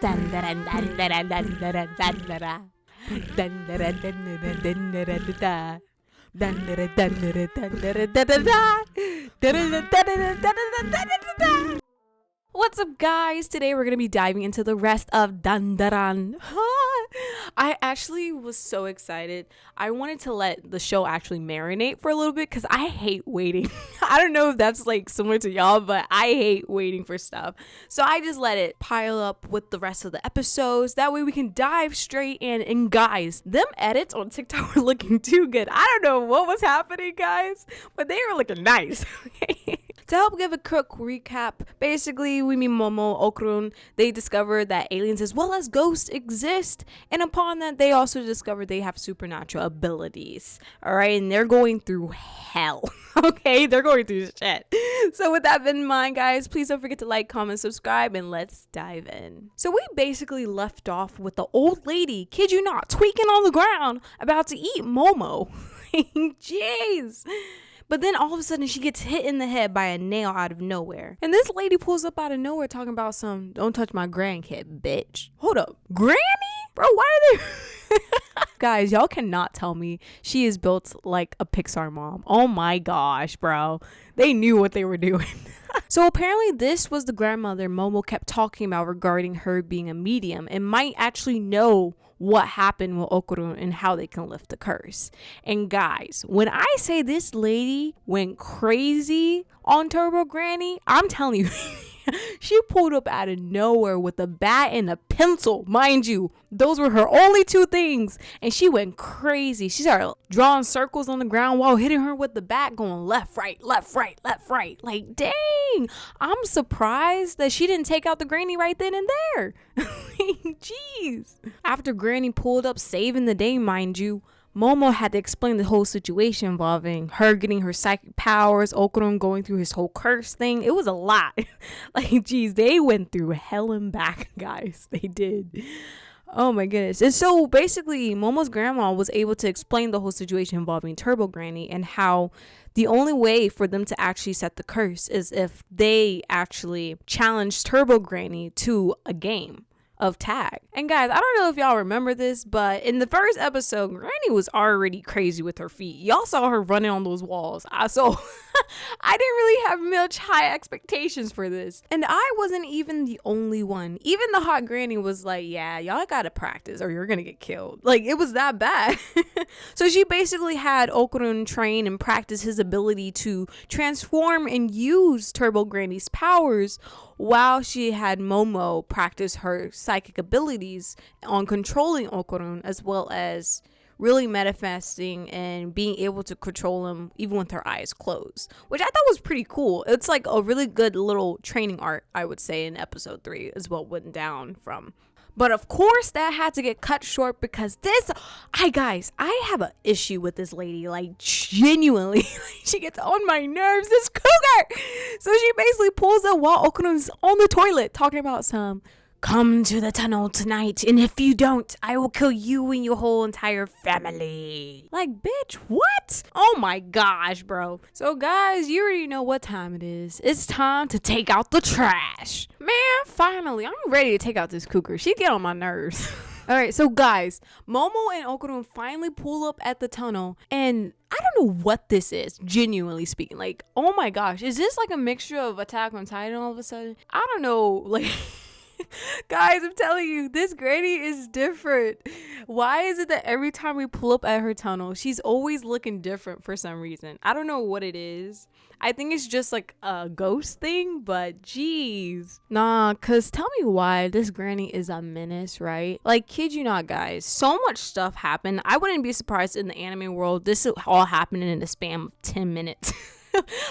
Dandadan, dandadan, dandadan, dandara. Dandara, dandara, dandara, da. Dandara, dandara, dandara, da, da, da. Dandara, dandara, dandara, da, da, da. What's up, guys? Today we're going to be diving into the rest of Dandadan. I actually was so excited. I wanted to let the show actually marinate for a little bit because I hate waiting. I don't know if that's like similar to y'all, but I hate waiting for stuff. So I just let it pile up with the rest of the episodes. That way we can dive straight in. And guys, them edits on TikTok were looking too good. I don't know what was happening, guys, but they were looking nice. To help give a quick recap, basically we meet Momo, Okurun. They discover that aliens as well as ghosts exist, and upon that they also discover they have supernatural abilities. Alright, and they're going through hell. Okay, they're going through shit. So with that in mind, guys, please don't forget to like, comment, subscribe, and let's dive in. So we basically left off with the old lady, kid you not, tweaking on the ground, about to eat Momo. Jeez. But then all of a sudden she gets hit in the head by a nail out of nowhere. And this lady pulls up out of nowhere talking about some, don't touch my grandkid, bitch. Hold up. Granny? Bro, why are they... Guys, y'all cannot tell me she is built like a Pixar mom. Oh my gosh, bro. They knew what they were doing. So apparently this was the grandmother Momo kept talking about regarding her being a medium and might actually know what happened with Okurun and how they can lift the curse. And guys, when I say this lady went crazy on Turbo Granny, I'm telling you, she pulled up out of nowhere with a bat and a pencil. Mind you, those were her only two things. And she went crazy. She started drawing circles on the ground while hitting her with the bat, going left, right, left, right, left, right. Like, dang, I'm surprised that she didn't take out the granny right then and there. Jeez. After Granny pulled up saving the day, mind you, Momo had to explain the whole situation involving her getting her psychic powers, Okurun going through his whole curse thing. It was a lot. Like, geez, they went through hell and back, guys. They did. Oh my goodness. And so basically, Momo's grandma was able to explain the whole situation involving Turbo Granny and how the only way for them to actually set the curse is if they actually challenged Turbo Granny to a game of tag. And guys, I don't know if y'all remember this, but in the first episode, Granny was already crazy with her feet. Y'all saw her running on those walls. So I didn't really have much high expectations for this. And I wasn't even the only one. Even the hot granny was like, yeah, y'all gotta practice or you're gonna get killed. Like, it was that bad. So she basically had Okurun train and practice his ability to transform and use Turbo Granny's powers, while she had Momo practice her psychic abilities on controlling Okurun, as well as really manifesting and being able to control him even with her eyes closed, which I thought was pretty cool. It's like a really good little training arc, I would say, in episode 3 is what went down from. But of course that had to get cut short because I have an issue with this lady, like genuinely. She gets on my nerves, this cougar. So she basically pulls up while Okunun's on the toilet talking about some, come to the tunnel tonight, and if you don't, I will kill you and your whole entire family. Like, bitch, what? Oh my gosh, bro. So guys, you already know what time it is. It's time to take out the trash. Man, finally, I'm ready to take out this cougar. She get on my nerves. All right, so guys, Momo and Okurun finally pull up at the tunnel, and I don't know what this is, genuinely speaking. Like, oh my gosh, is this like a mixture of Attack on Titan all of a sudden? I don't know, like... Guys, I'm telling you, this granny is different. Why is it that every time we pull up at her tunnel, she's always looking different for some reason? I don't know what it is. I think it's just like a ghost thing, but geez. Nah, cause tell me why this granny is a menace, right? Like, kid you not, guys. So much stuff happened. I wouldn't be surprised in the anime world this all happened in the span of 10 minutes.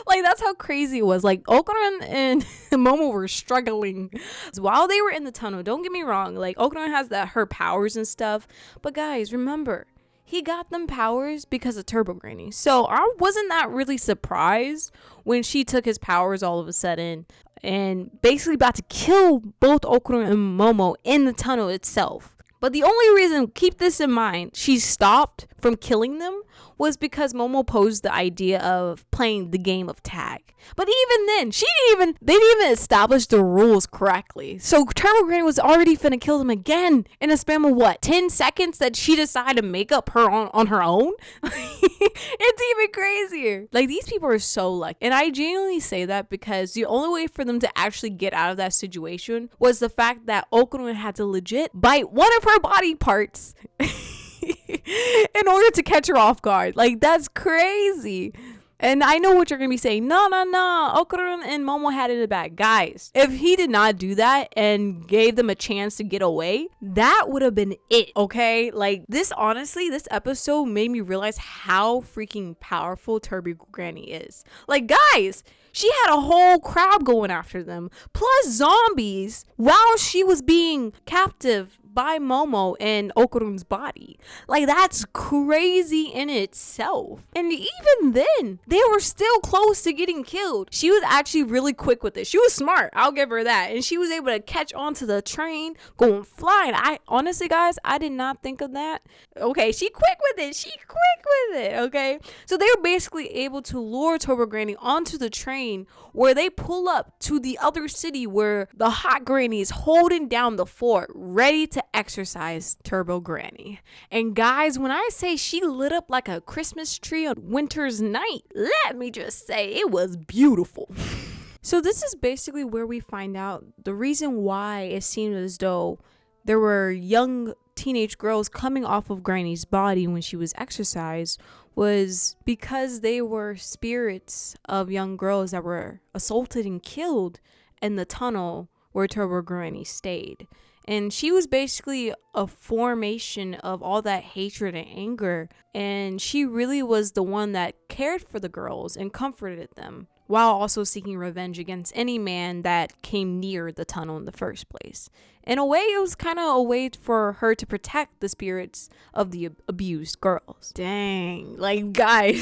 Like, that's how crazy it was. Like, Okurun and Momo were struggling while they were in the tunnel. Don't get me wrong, like, Okurun has her powers and stuff, but guys, remember, he got them powers because of Turbo Granny. So I wasn't that really surprised when she took his powers all of a sudden and basically about to kill both Okurun and Momo in the tunnel itself. But the only reason, keep this in mind, she stopped from killing them was because Momo posed the idea of playing the game of tag. But even then, they didn't even establish the rules correctly. So Turbo Granny was already finna kill them again in a span of what, 10 seconds that she decided to make up her on her own? It's even crazier. Like, these people are so lucky. And I genuinely say that because the only way for them to actually get out of that situation was the fact that Okurun had to legit bite one of her body parts in order to catch her off guard. Like, that's crazy. And I know what you're going to be saying. No. Okurun and Momo had it in the bag. Guys, if he did not do that and gave them a chance to get away, that would have been it, okay? Like, this episode made me realize how freaking powerful Turbo Granny is. Like, guys, she had a whole crowd going after them, plus zombies, while she was being captive by Momo and Okurun's body. Like, that's crazy in itself. And even then, they were still close to getting killed. She was actually really quick with it. She was smart, I'll give her that. And she was able to catch onto the train going flying. I honestly, guys, I did not think of that. Okay, she quick with it. Okay, so they were basically able to lure Turbo Granny onto the train, where they pull up to the other city where the hot granny is holding down the fort, ready to exercise Turbo Granny. And guys, when I say she lit up like a Christmas tree on winter's night, let me just say it was beautiful. So this is basically where we find out the reason why it seemed as though there were young teenage girls coming off of Granny's body when she was exercised was because they were spirits of young girls that were assaulted and killed in the tunnel where Turbo Granny stayed. And she was basically a formation of all that hatred and anger. And she really was the one that cared for the girls and comforted them, while also seeking revenge against any man that came near the tunnel in the first place. In a way, it was kind of a way for her to protect the spirits of the abused girls. Dang, like, guys,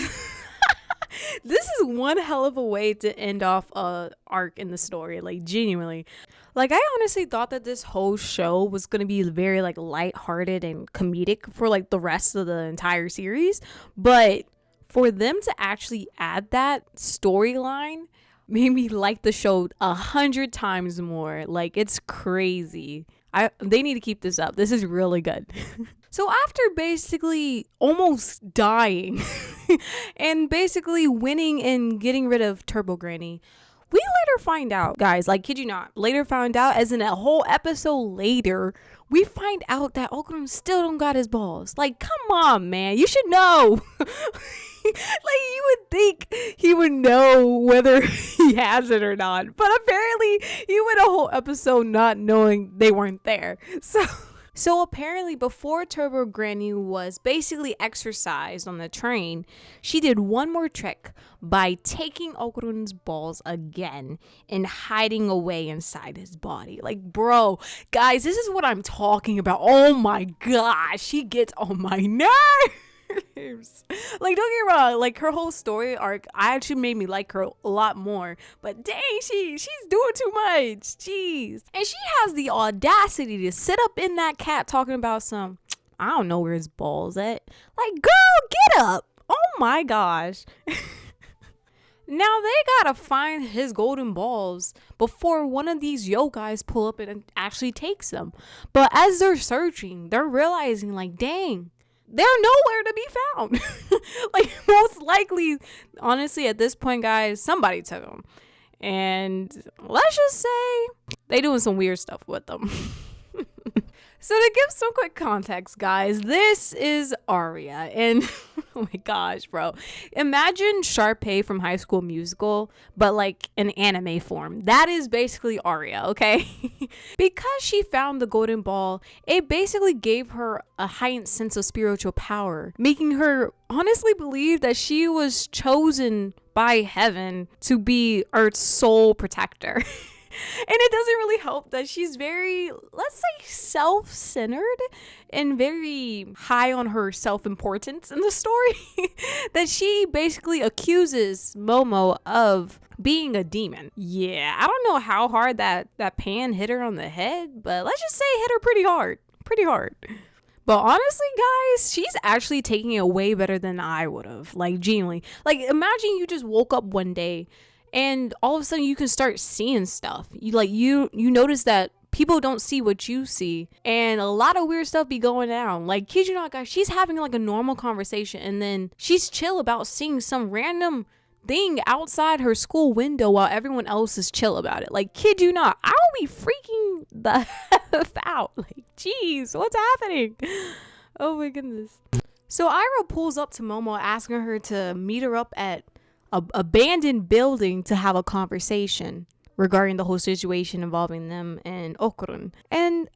this is one hell of a way to end off a arc in the story, like, genuinely. Like, I honestly thought that this whole show was going to be very, like, lighthearted and comedic for, like, the rest of the entire series. But for them to actually add that storyline made me like the show 100 times more. Like, it's crazy. They need to keep this up. This is really good. So after basically almost dying and basically winning and getting rid of Turbo Granny, we later find out, guys, like, kid you not, later found out, as in a whole episode later, we find out that Okurun still don't got his balls. Like, come on, man, you should know. Like, you would think he would know whether he has it or not, but apparently he went a whole episode not knowing they weren't there. So apparently before Turbo Granny was basically exercised on the train, she did one more trick by taking Okurun's balls again and hiding away inside his body. Like, bro, guys, this is what I'm talking about. Oh my gosh, she gets on my nerves. Like, don't get me wrong, like, her whole story arc actually made me like her a lot more, but dang, she's doing too much. Jeez. And she has the audacity to sit up in that cat talking about some, I don't know where his balls at. Like, girl, get up. Oh my gosh. Now they gotta find his golden balls before one of these yokais pull up and actually takes them. But as they're searching, they're realizing, like, dang, they're nowhere to be found. Like, most likely, honestly, at this point, guys, somebody took them. And let's just say they doing some weird stuff with them. So to give some quick context, guys, this is Aria. And oh my gosh, bro. Imagine Sharpay from High School Musical, but like in anime form. That is basically Aria, okay? Because she found the golden ball, it basically gave her a heightened sense of spiritual power, making her honestly believe that she was chosen by heaven to be Earth's sole protector. And it doesn't really help that she's very, let's say, self-centered and very high on her self-importance in the story. That she basically accuses Momo of being a demon. Yeah, I don't know how hard that pan hit her on the head, but let's just say it hit her pretty hard. But honestly, guys, she's actually taking it way better than I would have. Like, genuinely. Like, imagine you just woke up one day and all of a sudden you can start seeing stuff. You notice that people don't see what you see, and a lot of weird stuff be going down. Like, kid you not, guys, she's having like a normal conversation and then she's chill about seeing some random thing outside her school window while everyone else is chill about it. Like, kid you not, I'll be freaking the F out. Like, jeez, what's happening? Oh my goodness. So Ira pulls up to Momo, asking her to meet her up at a abandoned building to have a conversation regarding the whole situation involving them and Okurun. And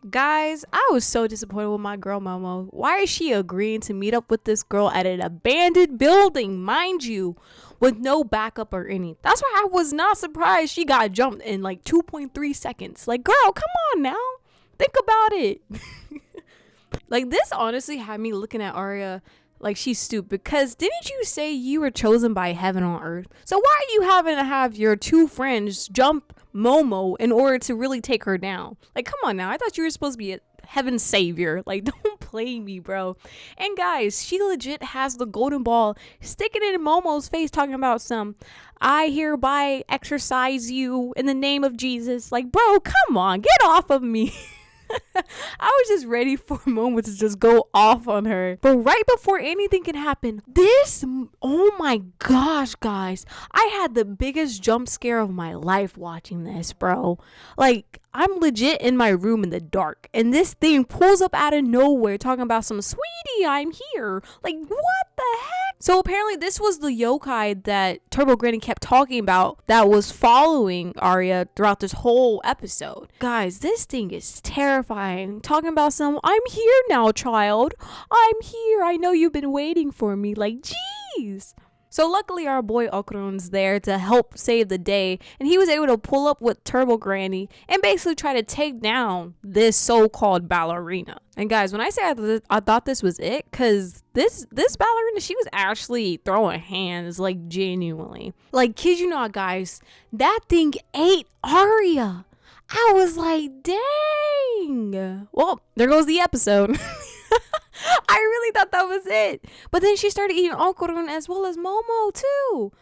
guys, I was so disappointed with my girl Momo. Why is she agreeing to meet up with this girl at an abandoned building, mind you, with no backup or anything? That's why I was not surprised she got jumped in like 2.3 seconds. Like, girl, come on now. Think about it. Like, this honestly had me looking at Arya like she's stupid, because didn't you say you were chosen by heaven on earth? So why are you having to have your two friends jump Momo in order to really take her down? Like, come on now. I thought you were supposed to be a heaven's savior. Like, don't play me, bro. And guys, she legit has the golden ball sticking in Momo's face, talking about some, I hereby exorcise you in the name of Jesus. Like, bro, come on, get off of me. I was just ready for a moment to just go off on her. But right before anything can happen, oh my gosh, guys, I had the biggest jump scare of my life watching this, bro. Like, I'm legit in my room in the dark, and this thing pulls up out of nowhere talking about some, sweetie, I'm here. Like, what the heck? So apparently this was the yokai that Turbo Granny kept talking about that was following Arya throughout this whole episode. Guys, this thing is terrifying. Talking about some, I'm here now, child. I'm here. I know you've been waiting for me. Like, jeez. So luckily our boy Okurun's there to help save the day, and he was able to pull up with Turbo Granny and basically try to take down this so-called ballerina. And guys, when I say I thought this was it, because this ballerina, she was actually throwing hands, like, genuinely. Like, kid you not, guys, that thing ate Arya. I was like, dang. Well, there goes the episode. I really thought that was it. But then she started eating Okurun as well as Momo too.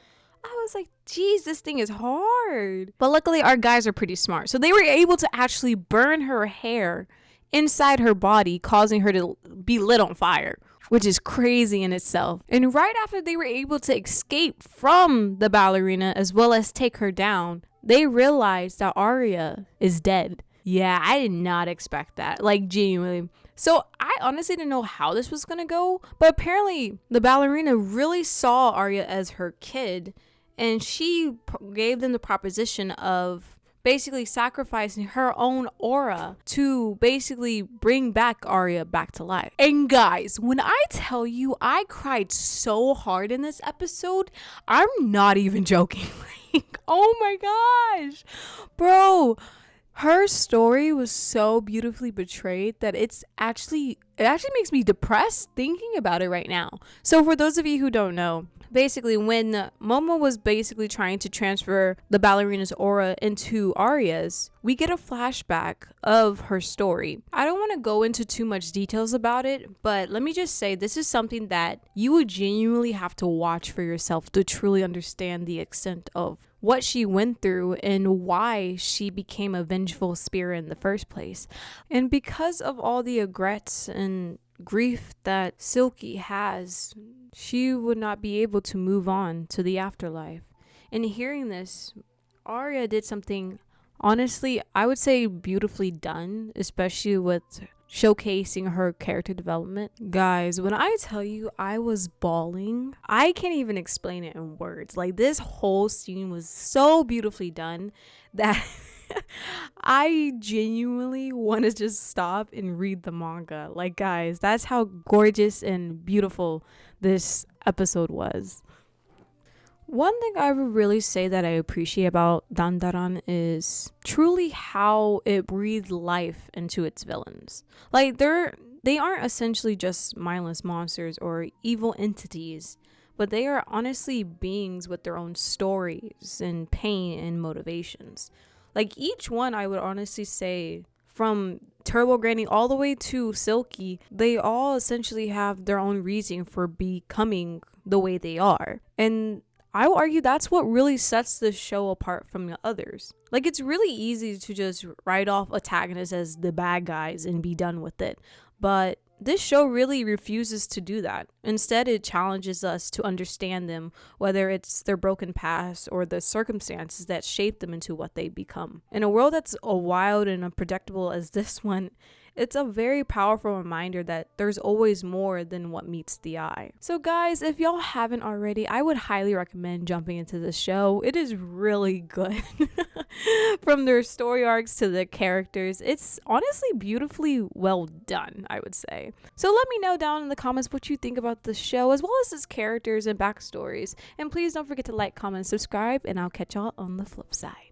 I was like, geez, this thing is hard. But luckily our guys are pretty smart. So they were able to actually burn her hair inside her body, causing her to be lit on fire, which is crazy in itself. And right after they were able to escape from the ballerina as well as take her down, they realized that Arya is dead. Yeah, I did not expect that. Like, genuinely. So I honestly didn't know how this was going to go, but apparently the ballerina really saw Arya as her kid, and she gave them the proposition of basically sacrificing her own aura to basically bring back Arya back to life. And guys, when I tell you I cried so hard in this episode, I'm not even joking. Like, oh my gosh, bro. Her story was so beautifully portrayed that it actually makes me depressed thinking about it right now. So for those of you who don't know, basically when Momo was basically trying to transfer the ballerina's aura into Arya's, we get a flashback of her story. I don't want to go into too much details about it, but let me just say this is something that you would genuinely have to watch for yourself to truly understand the extent of what she went through and why she became a vengeful spirit in the first place. And because of all the regrets and grief that Silky has, she would not be able to move on to the afterlife. And hearing this, Arya did something, honestly, I would say beautifully done, especially with showcasing her character development. Guys, when I tell you I was bawling, I can't even explain it in words. Like, this whole scene was so beautifully done that I genuinely want to just stop and read the manga. Like, guys, that's how gorgeous and beautiful this episode was. One thing I would really say that I appreciate about Dandadan is truly how it breathed life into its villains. Like, they aren't essentially just mindless monsters or evil entities, but they are honestly beings with their own stories and pain and motivations. Like, each one, I would honestly say, from Turbo Granny all the way to Silky, they all essentially have their own reason for becoming the way they are. And I will argue that's what really sets the show apart from the others. Like, it's really easy to just write off antagonists as the bad guys and be done with it. But this show really refuses to do that. Instead, it challenges us to understand them, whether it's their broken past or the circumstances that shape them into what they become. In a world that's as wild and unpredictable as this one, it's a very powerful reminder that there's always more than what meets the eye. So guys, if y'all haven't already, I would highly recommend jumping into this show. It is really good. From their story arcs to the characters, it's honestly beautifully well done, I would say. So let me know down in the comments what you think about the show, as well as its characters and backstories. And please don't forget to like, comment, subscribe, and I'll catch y'all on the flip side.